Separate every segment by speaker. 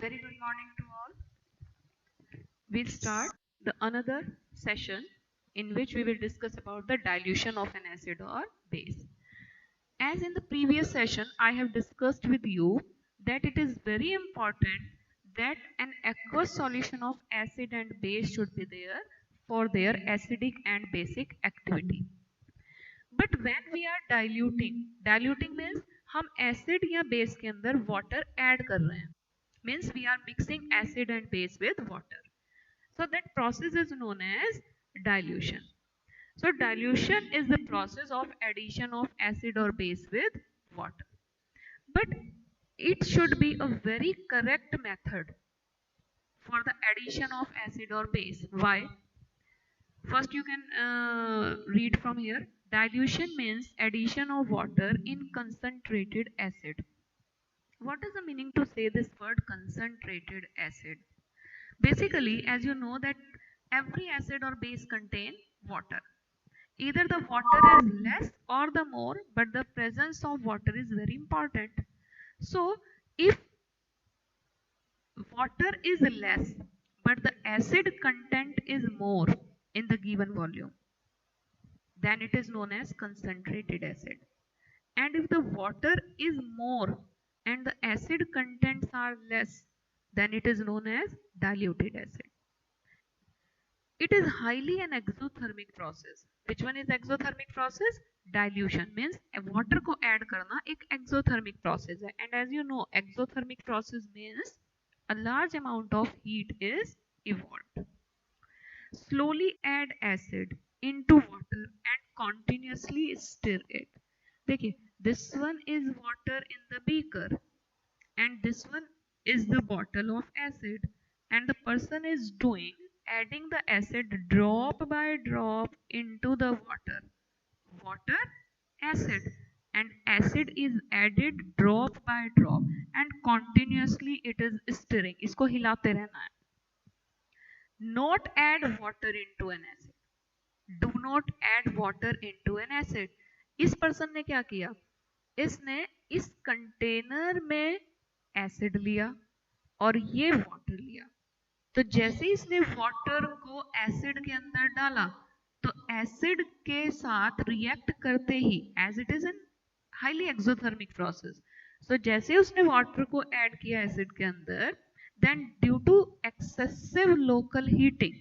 Speaker 1: Very good morning to all. We'll start the another session in which we will discuss about the dilution of an acid or base. As in the previous session, I have discussed with you that it is very important that an aqueous solution of acid and base should be there for their acidic and basic activity. But when we are diluting means हम acid या base के अंदर water add कर रहे हैं. Means we are mixing acid and base with water. So that process is known as dilution. So dilution is the process of addition of acid or base with water. But it should be a very correct method for the addition of acid or base. Why? First you can read from here. Dilution means addition of water in concentrated acid. What is the meaning to say this word concentrated acid? Basically, as you know that every acid or base contain water. Either the water is less or the more, but the presence of water is very important. So, if water is less, but the acid content is more in the given volume, then it is known as concentrated acid. And if the water is more and the acid contents are less, then it is known as diluted acid. It is highly an exothermic process. Which one is exothermic process? Dilution means water को add करना एक exothermic process है. And as you know, exothermic process means a large amount of heat is evolved. Slowly add acid into water and continuously stir it. देखिए, this one is water in the beaker and this one is the bottle of acid, and the person is doing adding the acid drop by drop into the water acid, and acid is added drop by drop and continuously it is stirring. इसको हिलाते रहना है. Not add water into an acid. Do not add water into an acid. इस person ने क्या किया? इसने इस कंटेनर में एसिड लिया और ये वाटर लिया. तो जैसे इसने वाटर को एसिड के अंदर डाला तो एसिड के साथ रिएक्ट करते ही, as it is an highly exothermic process, so जैसे उसने वाटर को ऐड किया एसिड के अंदर, then due to excessive local heating,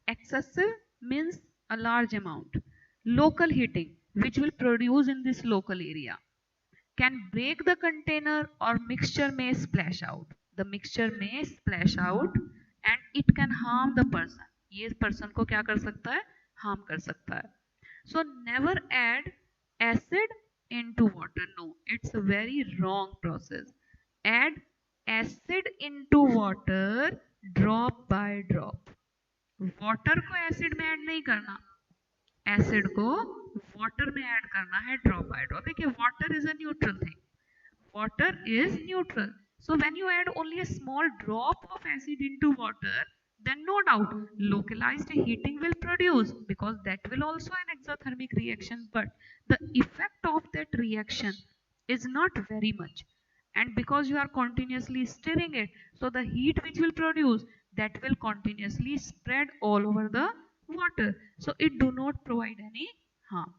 Speaker 1: excessive means a large amount, local heating which will produce in this local area can break the container or mixture may splash out. The mixture may splash out and it can harm the person. ये person को क्या कर सकता है? Harm कर सकता है. So never add acid into water. No, it's a very wrong process. Add acid into water drop by drop. Water को एसिड में ऐड नहीं करना, एसिड को वाटर में ऐड करना है ड्रॉप बाय ड्रॉप. देखिए, water is a neutral thing, water is neutral, so when you add only a small drop of acid into water, then no doubt localized heating will produce, because that will also an exothermic reaction, but the effect of that reaction is not very much, and because you are continuously stirring it, so the heat which will produce, that will continuously spread all over the water, so it do not provide any harm.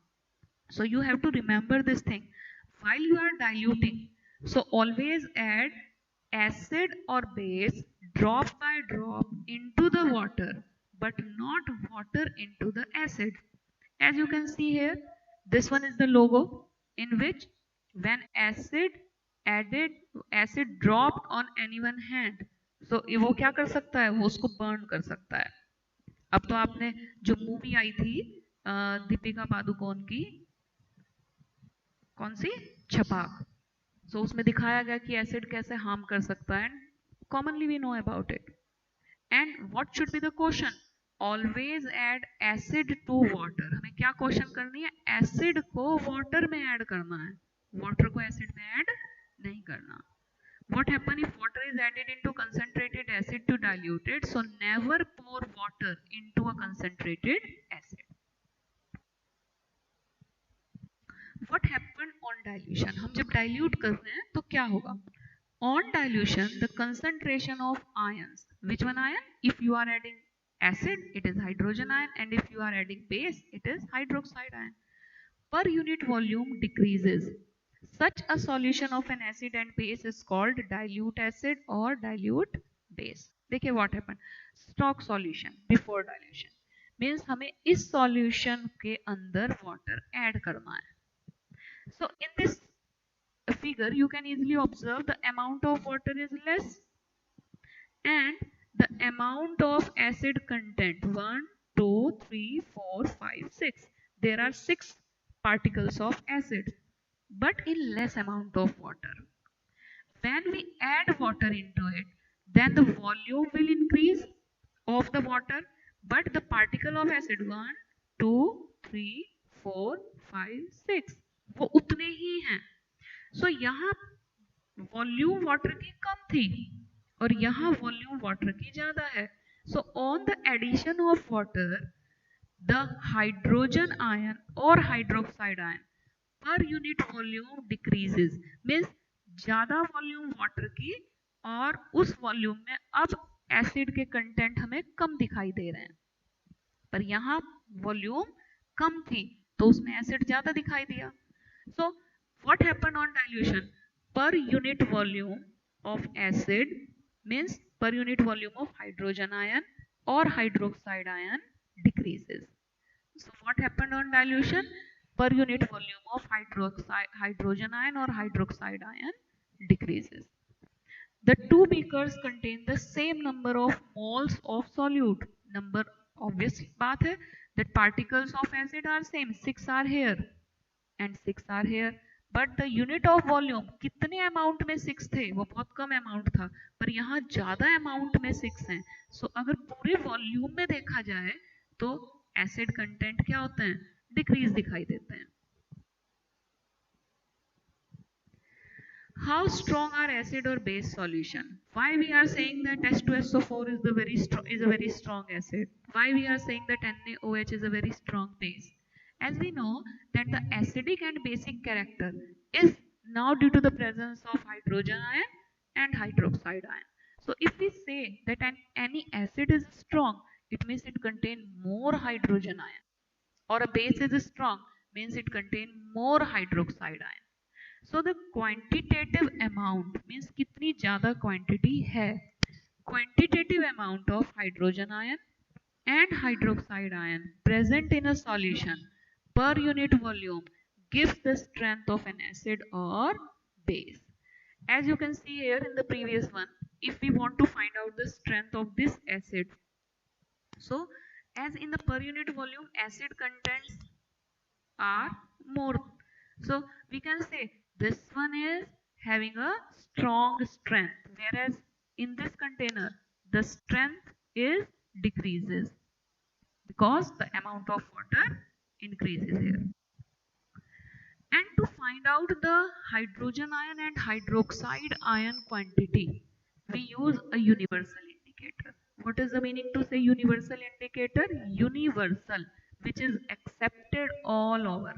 Speaker 1: So you have to remember this thing while you are diluting. So always add acid or base drop by drop into the water, but not water into the acid. As you can see here, this one is the logo in which when acid dropped on anyone hand, so वो क्या कर सकता है? वो उसको burn कर सकता है. अब तो आपने जो मूवी आई थी दीपिका पादुकोण की, कौन सी? छपाक. सो उसमें दिखाया गया कि एसिड कैसे हार्म कर सकता है. Commonly we know about it. And what should be the question? Always add acid to water. हमें क्या क्वेश्चन करनी है? एसिड को वाटर में ऐड करना है, वाटर को एसिड में ऐड नहीं करना. What happen if water is added into concentrated acid to dilute it? So never pour water into a concentrated acid. What happened on dilution? हम जब dilute कर रहे हैं तो क्या होगा? On dilution, the concentration of ions, which one ion? If you are adding acid, it is hydrogen ion, and if you are adding base, it is hydroxide ion, per unit volume decreases. Such a solution of an acid and base is called dilute acid or dilute base. देखिए what happened? Stock solution before dilution means हमें इस solution के अंदर water add करना है. So in this figure you can easily observe the amount of water is less and the amount of acid content 1 2 3 4 5 6. There are 6 particles of acid but in less amount of water. When we add water into it, then the volume will increase of the water but the particle of acid 1 2 3 4 5 6 वो उतने ही हैं. So यहाँ volume water की कम थी और यहाँ volume water की ज्यादा है. So on the addition of water, the hydrogen ion or hydroxide ion per unit volume decreases. Means ज्यादा वॉल्यूम वाटर की और उस वॉल्यूम में अब एसिड के कंटेंट हमें कम दिखाई दे रहे हैं, पर यहाँ वॉल्यूम कम थी तो उसमें एसिड ज्यादा दिखाई दिया. So what happened on dilution? Per unit volume of acid means per unit volume of hydrogen ion or hydroxide ion decreases. So what happened on dilution? Per unit volume of hydrogen ion or hydroxide ion decreases. The two beakers contain the same number of moles of solute. Number obvious बात है that particles of acid are same. 6 are here and 6 are here. But the unit of volume कितने amount में 6 थे? वो बहुत कम amount था, पर यहाँ ज्यादा अमाउंट में 6 हैं. सो अगर पूरे वॉल्यूम में देखा जाए तो एसिड कंटेंट क्या होते हैं? डिक्रीज दिखाई देते हैं. How strong are acid or base solution? Why we are saying that H2SO4 is a very strong acid? Why we are saying that NaOH is a very strong base? As we know that the acidic and basic character is now due to the presence of hydrogen ion and hydroxide ion. So if we say that any acid is strong, it means it contains more hydrogen ion, or a base is strong means it contains more hydroxide ion. So the quantitative amount means कितनी ज़्यादा quantity है. Quantitative amount of hydrogen ion and hydroxide ion present in a solution per unit volume gives the strength of an acid or base. As you can see here in the previous one, if we want to find out the strength of this acid, so as in the per unit volume acid contents are more, so we can say this one is having a strong strength, whereas in this container the strength is decreases because the amount of water increases here. And to find out the hydrogen ion and hydroxide ion quantity, we use a universal indicator. What is the meaning to say universal indicator? Universal, which is accepted all over.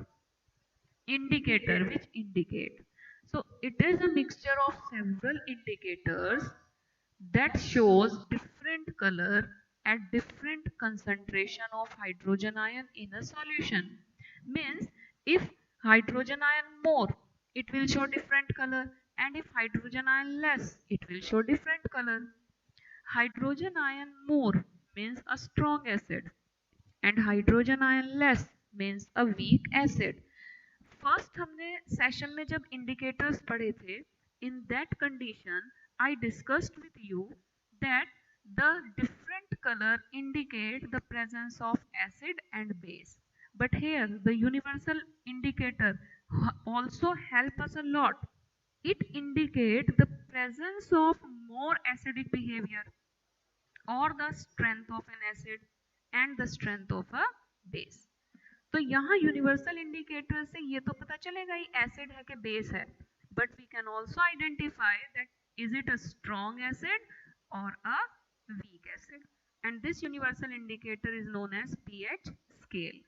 Speaker 1: Indicator, which indicate. So it is a mixture of several indicators that shows different color at different concentration of hydrogen ion in a solution. Means if hydrogen ion more, it will show different color, and if hydrogen ion less, it will show different color. Hydrogen ion more means a strong acid and hydrogen ion less means a weak acid. First हमने session में जब indicators पढ़े थे, in that condition I discussed with you that the different colour indicate the presence of acid and base. But here the universal indicator also help us a lot. It indicate the presence of more acidic behavior or the strength of an acid and the strength of a base. तो यहाँ universal indicator से ये तो पता चलेगा ही acid है कि base है, but we can also identify that is it a strong acid और a weak acid, and this universal indicator is known as pH scale.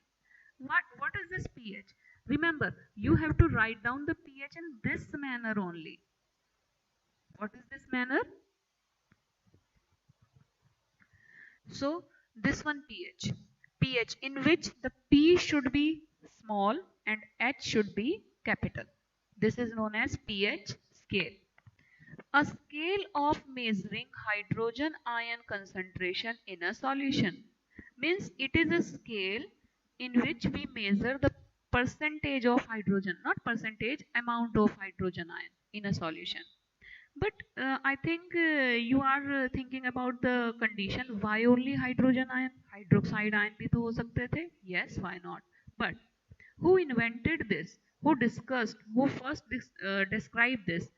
Speaker 1: What is this pH? Remember, you have to write down the pH in this manner only. What is this manner? So this one pH in which the P should be small and H should be capital. This is known as pH scale. A scale of measuring hydrogen ion concentration in a solution means it is a scale in which we measure the percentage of hydrogen, not percentage, amount of hydrogen ion in a solution. But I think you are thinking about the condition why only hydrogen ion, hydroxide ion भी तो हो सकते थे. Yes, why not? But who invented this? Who discussed? Who first described this?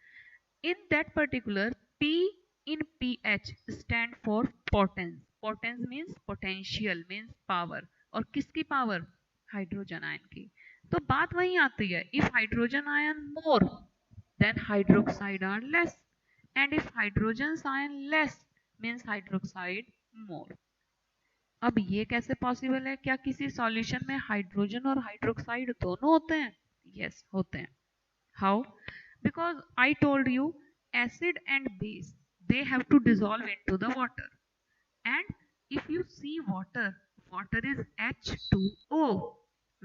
Speaker 1: In that particular, P in pH stand for potence. Potence means potential, means power. और किसकी power? Hydrogen ion की. तो बात वही आती है. If hydrogen ion more, then hydroxide are less. And if hydrogen ion less, means hydroxide more. अब ये कैसे पॉसिबल है? क्या किसी सॉल्यूशन में हाइड्रोजन और हाइड्रोक्साइड दोनों होते हैं? यस, होते हैं. How? Because I told you acid and base, they have to dissolve into the water. And if you see water, water is H2O.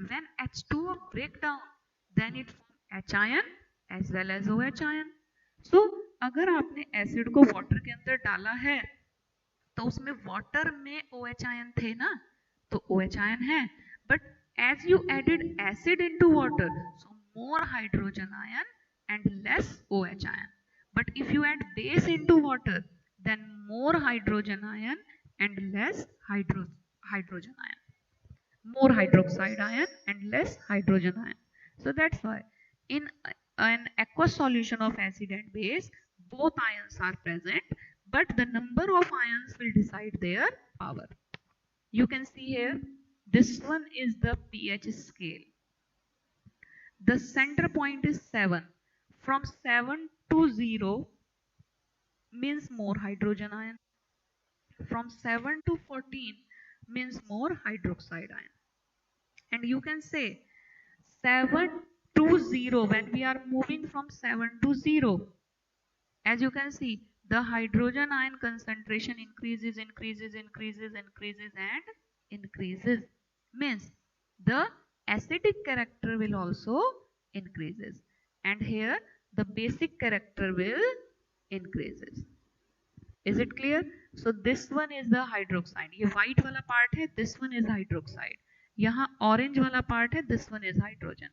Speaker 1: When H2O break down, then it forms H ion as well as OH ion. So अगर आपने acid को water के अंदर डाला है तो उसमें water में OH आयन थे ना, तो OH आयन है. But as you added acid into water, so more hydrogen ion and less OH ion. But if you add base into water, then more hydrogen ion and less hydrogen ion. More hydroxide ion and less hydrogen ion. So that's why in an aqueous solution of acid and base, both ions are present, but the number of ions will decide their power. You can see here, this one is the pH scale. The center point is 7. From 7 to 0 means more hydrogen ion. From 7 to 14 means more hydroxide ion. And you can say 7 to 0, when we are moving from 7 to 0, as you can see, the hydrogen ion concentration increases and increases. Means the acidic character will also increases, and here the basic character will increases. Is it clear? So this one is the hydroxide. ये white वाला part है, this one is hydroxide. यहाँ orange वाला part है, this one is hydrogen.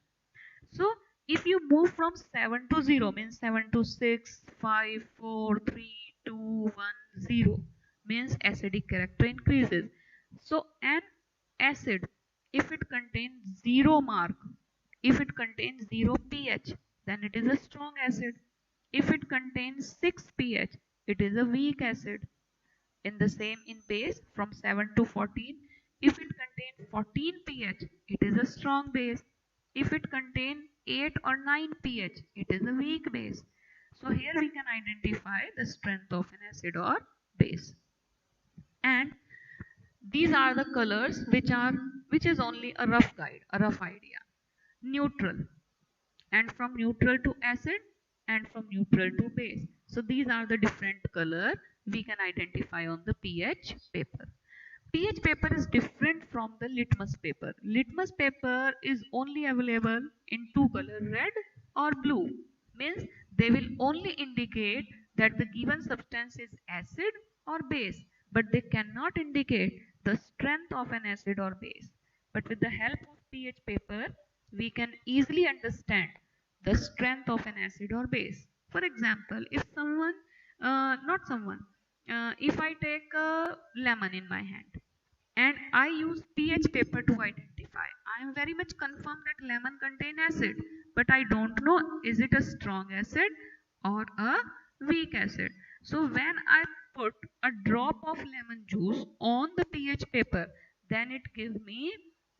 Speaker 1: So if you move from 7 to 0 means 7 to 6, 5, 4, 3, 2, 1, 0 means acidic character increases. So an acid, if it contains 0 mark, if it contains 0 pH, then it is a strong acid. If it contains 6 pH, it is a weak acid. In the same in base, from 7 to 14, if it contains 14 pH, it is a strong base. If it contains 8 or 9 pH, it is a weak base. So here we can identify the strength of an acid or base. And these are the colors which is only a rough guide, a rough idea. Neutral, and from neutral to acid, and from neutral to base. So these are the different color we can identify on the pH paper. pH paper is different from the litmus paper. Litmus paper is only available in two color, red or blue. Means they will only indicate that the given substance is acid or base, but they cannot indicate the strength of an acid or base. But with the help of pH paper, we can easily understand the strength of an acid or base. For example, if someone, if I take a lemon in my hand and I use pH paper to identify, I am very much confirmed that lemon contains acid, but I don't know is it a strong acid or a weak acid. So when I put a drop of lemon juice on the pH paper, then it gives me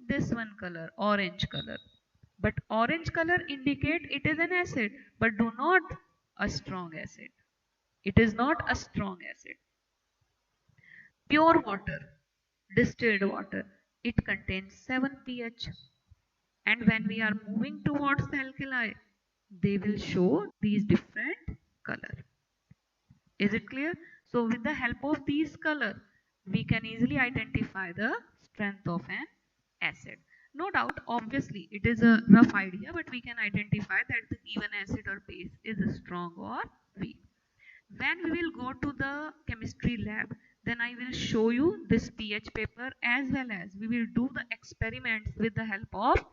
Speaker 1: this one color, orange color. But orange color indicate it is an acid, but do not a strong acid. It is not a strong acid. Pure water, distilled water, it contains 7 pH. And when we are moving towards the alkali, they will show these different color. Is it clear? So with the help of these color, we can easily identify the strength of an acid. No doubt, obviously, it is a rough idea, but we can identify that the given acid or base is strong or weak. When we will go to the chemistry lab, then I will show you this pH paper, as well as we will do the experiments with the help of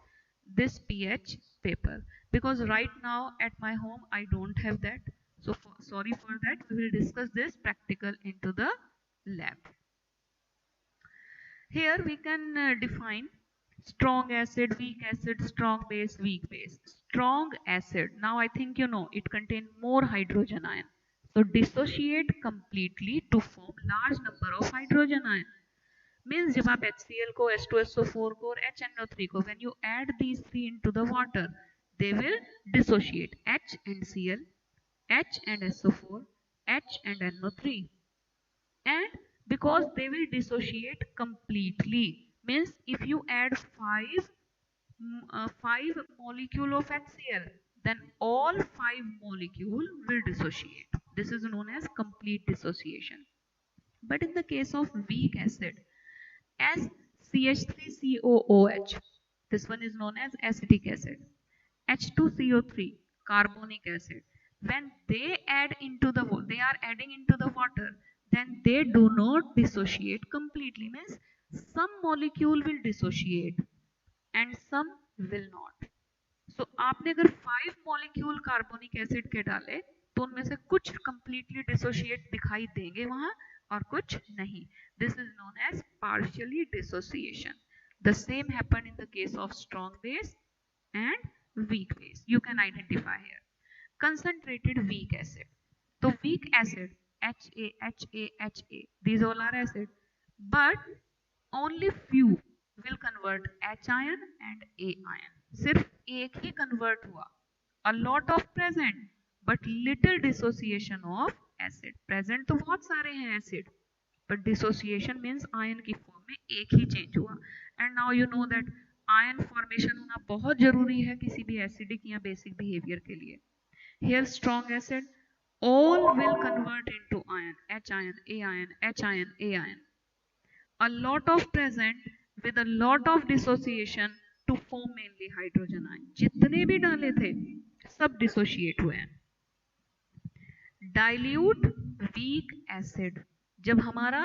Speaker 1: this pH paper, because right now at my home I don't have that. So sorry for that. We will discuss this practical into the lab. Here we can define strong acid, weak acid, strong base, weak base. Strong acid, now I think you know, it contains more hydrogen ion. So dissociate completely to form large number of hydrogen ion. Means जब आप HCl को H2SO4 को और HNO3 को, when you add these three into the water, they will dissociate H and Cl, H and SO4, H and NO3. And because they will dissociate completely, means if you add five molecule of HCl, then all five molecule will dissociate. This is known as complete dissociation. But in the case of weak acid, as CH3COOH, this one is known as acetic acid. H2CO3, carbonic acid. When they are adding into the water, then they do not dissociate completely. Means some molecule will dissociate and some will not. So आपने अगर 5 molecule carbonic acid के डाले, तो उनमें से कुछ completely dissociate दिखाई देंगे वहां और कुछ नहीं. This is known as partially dissociation. The same happen in the case of strong base and weak base. You can identify here. Concentrated weak acid. So weak acid, HA, these all are acid, but only few will convert H ion and A ion. सिर्फ एक ही convert हुआ. A lot of present, but little dissociation of acid. Present तो बहुत सारे हैं acid, but dissociation means ion की form में एक ही change हुआ. And now you know that ion formation होना बहुत जरूरी है किसी भी acidic या basic behavior के लिए. Here strong acid, all will convert into ion, H ion, A ion, H ion, A ion. A lot of present with a lot of dissociation to form mainly hydrogen ion. जितने भी डाले थे सब dissociate हुए हैं. Dilute weak acid, जब हमारा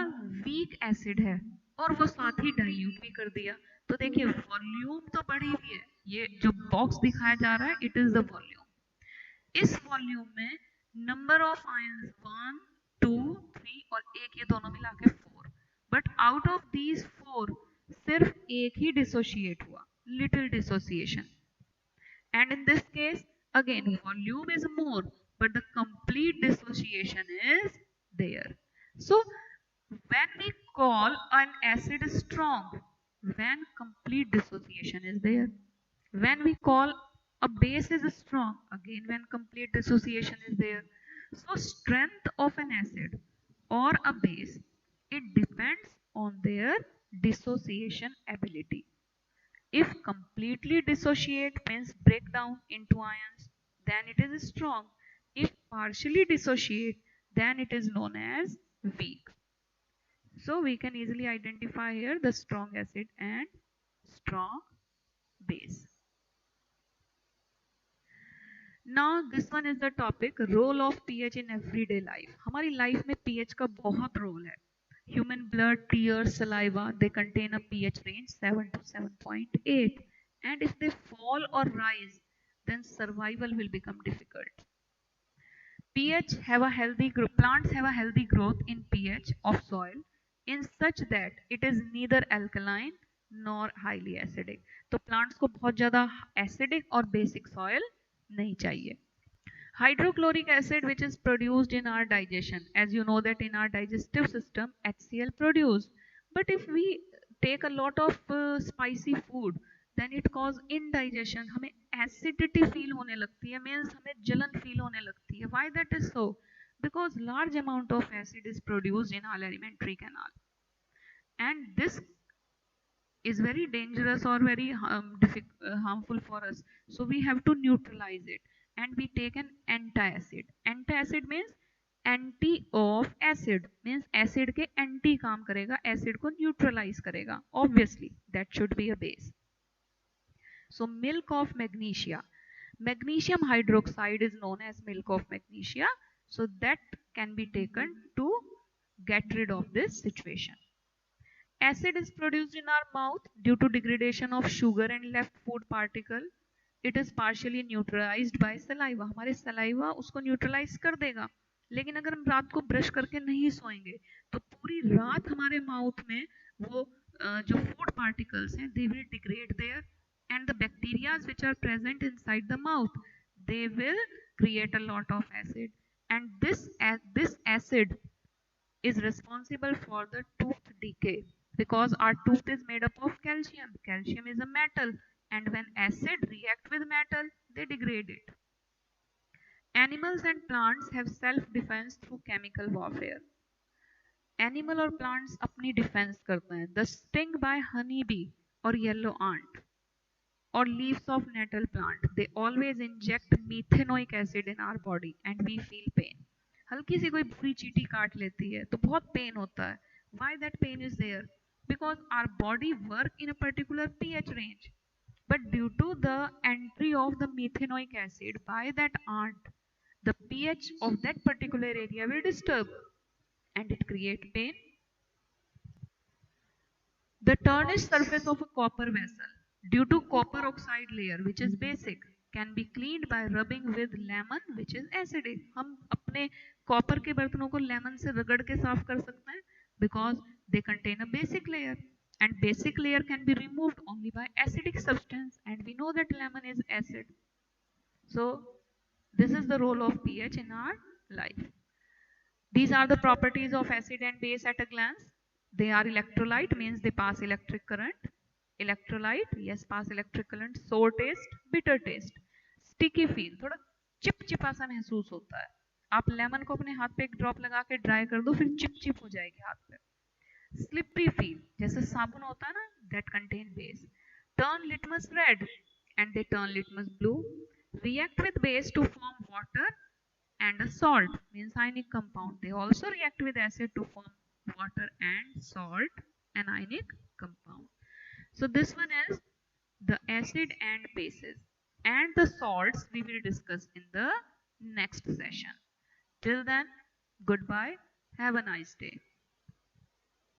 Speaker 1: weak acid है और वो साथ ही dilute भी कर दिया, तो देखिए वॉल्यूम तो बढ़ी हुई है. ये जो बॉक्स दिखाया जा रहा है, इट इज द वॉल्यूम. इस वॉल्यूम में नंबर ऑफ आयंस 1, 2, 3 और एक, ये दोनों मिला के 4. बट आउट ऑफ दीज 4 सिर्फ एक ही डिसोशिएट हुआ, little dissociation. And in this case again volume is more, but the complete dissociation is there. So when we call an acid strong, when complete dissociation is there. When we call a base is strong, again when complete dissociation is there. So strength of an acid or a base, it depends on their dissociation ability. If completely dissociate means break down into ions, then it is strong. If partially dissociate, then it is known as weak. So we can easily identify here the strong acid and strong base. Now this one is the topic role of pH in everyday life. हमारी life में pH का बहुत role है. Human blood, tears, saliva, they contain a pH range 7 to 7.8, and if they fall or rise, then survival will become difficult. pH have a healthy plants have a healthy growth in pH of soil in such that it is neither alkaline nor highly acidic. तो plants को बहुत ज़्यादा acidic और basic soil नहीं चाहिए. Hydrochloric acid, which is produced in our digestion, as you know that in our digestive system HCl produced, but if we take a lot of spicy food, then it cause indigestion. हमें acidity feel होने लगती है, means हमें जलन feel होने लगती है. Why that is so? Because large amount of acid is produced in our alimentary canal, and this is very dangerous or very harmful for us. So we have to neutralize it, and we take an antacid. Antacid means anti of acid means acid के anti काम करेगा, acid को neutralise करेगा, obviously that should be a base. So milk of magnesia, magnesium hydroxide is known as milk of magnesia, so that can be taken to get rid of this situation. Acid is produced in our mouth due to degradation of sugar and left food particle. It is partially neutralized by saliva. हमारे saliva उसको neutralize कर देगा. लेकिन अगर हम रात को brush करके नहीं सोएंगे तो पूरी रात हमारे माउथ में वो जो food particles हैं they will degrade there, and the bacteria which are present inside the mouth they will create a lot of acid, and this acid is responsible for the tooth decay, because our tooth is made up of calcium. Calcium is a metal, and when acid react with metal they degrade it. Animals and plants have self defense through chemical warfare. Animal और plants अपनी defense करते हैं. The sting by honeybee or yellow ant or leaves of nettle plant, they always inject methanoic acid in our body and we feel pain. हल्की सी कोई बुरी चींटी काट लेती है तो बहुत पेन होता है. Why that pain is there? Because our body work in a particular pH range, but due to the entry of the methanoic acid by that ant, the pH of that particular area will disturb and it create pain. The tarnished surface of a copper vessel due to copper oxide layer which is basic can be cleaned by rubbing with lemon which is acidic. हम अपने copper के बर्तनों को lemon से रगड़ के साफ कर सकते हैं because they contain a basic layer, and basic layer can be removed only by acidic substance, and we know that lemon is acid. So this is the role of pH in our life. These are the properties of acid and base at a glance. They are electrolyte means they pass electric current. Electrolyte, yes, pass electric current. Sour taste, bitter taste. Sticky feel, थोड़ा चिपचिपा सा महसूस होता है. आप lemon को अपने हाथ पे एक ड्रॉप लगा के ड्राई कर दो फिर चिपचिप हो जाएगी हाथ पे. Slippery feel, जैसे साबुन होता है ना, that contain base. Turn litmus red and they turn litmus blue. React with base to form water and a salt means ionic compound. They also react with acid to form water and salt, an ionic compound. So this one is the acid and bases, and the salts we will discuss in the next session. Till then, goodbye, have a nice day.